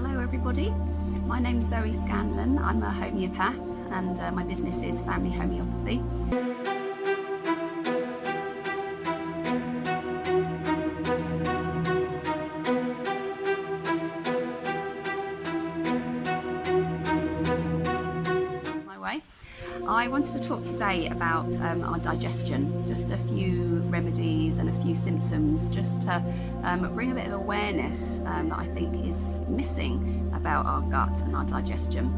Hello everybody, my name's Zoe Scanlan. I'm a homeopath and my business is Family Homeopathy. I wanted to talk today about our digestion, just a few remedies and a few symptoms, just to bring a bit of awareness that I think is missing about our gut and our digestion.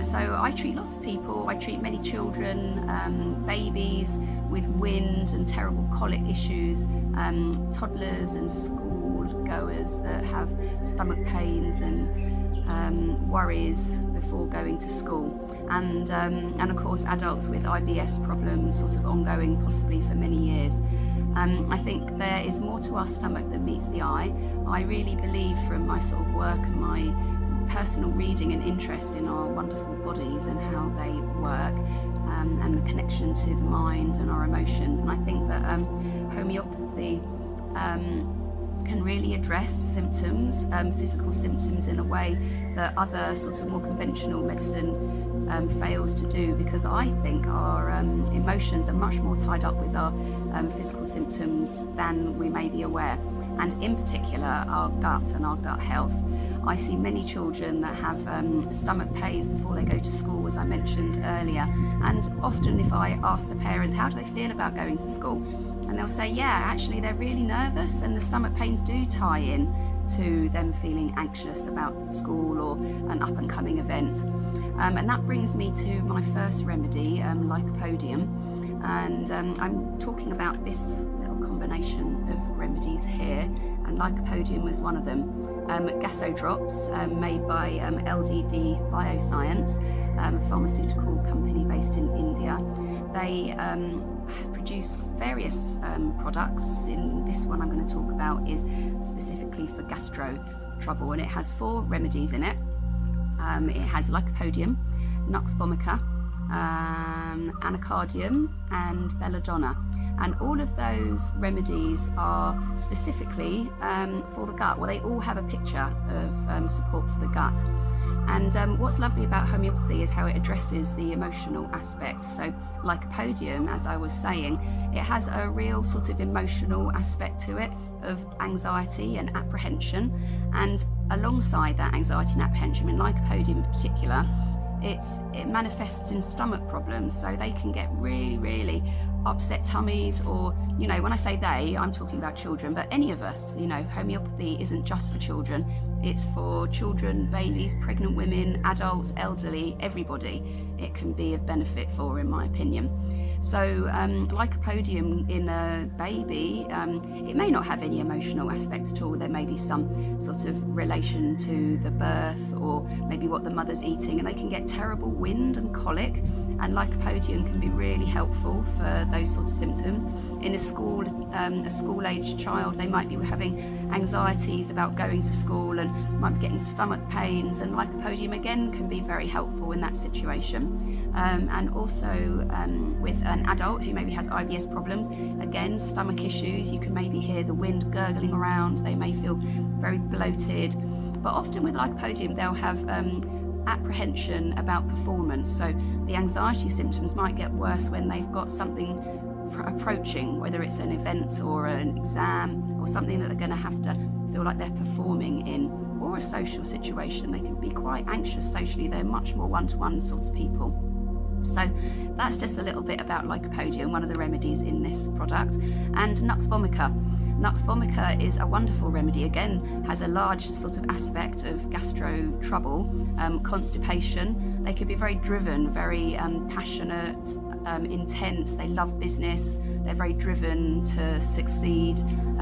So I treat lots of people, I treat many children, babies with wind and terrible colic issues, toddlers and school goers that have stomach pains and worries before going to school, and of course adults with IBS problems, sort of ongoing possibly for many years. I think there is more to our stomach than meets the eye. I really believe from my sort of work and my personal reading and interest in our wonderful bodies and how they work, and the connection to the mind and our emotions, and I think that homeopathy can really address symptoms, physical symptoms, in a way that other sort of more conventional medicine fails to do, because I think our emotions are much more tied up with our physical symptoms than we may be aware, and in particular our gut and our gut health. I see many children that have stomach pains before they go to school, as I mentioned earlier, and often if I ask the parents how do they feel about going to school, and they'll say, yeah, actually they're really nervous, and the stomach pains do tie in to them feeling anxious about school or an up and coming event. And that brings me to my first remedy, lycopodium, and I'm talking about this little combination of remedies here, and lycopodium was one of them. Gasodrops, made by LDD Bioscience, a pharmaceutical company based in India. They produce various products. In this one I'm going to talk about is specifically for gastro trouble, and it has 4 remedies in it. It has lycopodium, nux vomica, anacardium and belladonna, and all of those remedies are specifically for the gut. Well, they all have a picture of support for the gut. And what's lovely about homeopathy is how it addresses the emotional aspect. So lycopodium, as I was saying, it has a real sort of emotional aspect to it, of anxiety and apprehension. And alongside that anxiety and apprehension, in lycopodium in particular, it manifests in stomach problems. So they can get really upset tummies, or, you know, when I say they, I'm talking about children, but any of us, you know, homeopathy isn't just for children. It's for children, babies, pregnant women, adults, elderly, everybody it can be of benefit for, in my opinion. So lycopodium in a baby, it may not have any emotional aspect at all. There may be some sort of relation to the birth, or maybe what the mother's eating, and they can get terrible wind and colic, and lycopodium can be really helpful for those sorts of symptoms. In a school-aged child, they might be having anxieties about going to school and might be getting stomach pains, and lycopodium again can be very helpful in that situation. And also with an adult who maybe has IBS problems, again, stomach issues, you can maybe hear the wind gurgling around, they may feel very bloated, but often with lycopodium they'll have apprehension about performance. So the anxiety symptoms might get worse when they've got something approaching, whether it's an event or an exam or something that they're going to have to feel like they're performing in, or a social situation. They can be quite anxious socially. They're much more one-to-one sort of people. So that's just a little bit about lycopodium, one of the remedies in this product. And nux vomica. Nux vomica is a wonderful remedy, again has a large sort of aspect of gastro trouble, constipation. They can be very driven, very passionate, intense. They love business, they're very driven to succeed,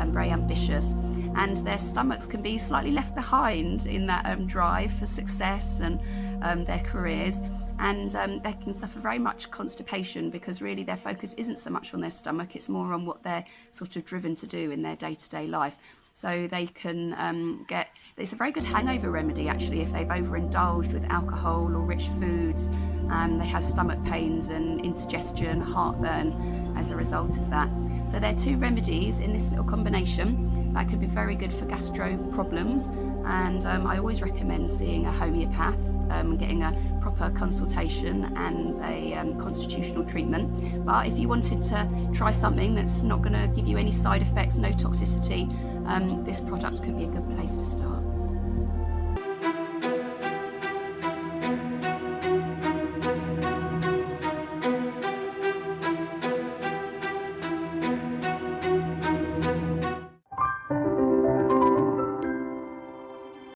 very ambitious, and their stomachs can be slightly left behind in that drive for success and their careers. And they can suffer very much constipation, because really their focus isn't so much on their stomach, it's more on what they're sort of driven to do in their day-to-day life. So they can it's a very good hangover remedy actually if they've overindulged with alcohol or rich foods, and they have stomach pains and indigestion, heartburn as a result of that. So there are 2 remedies in this little combination. that could be very good for gastro problems, and I always recommend seeing a homeopath, getting a proper consultation and a constitutional treatment. But if you wanted to try something that's not going to give you any side effects, no toxicity, this product could be a good place to start.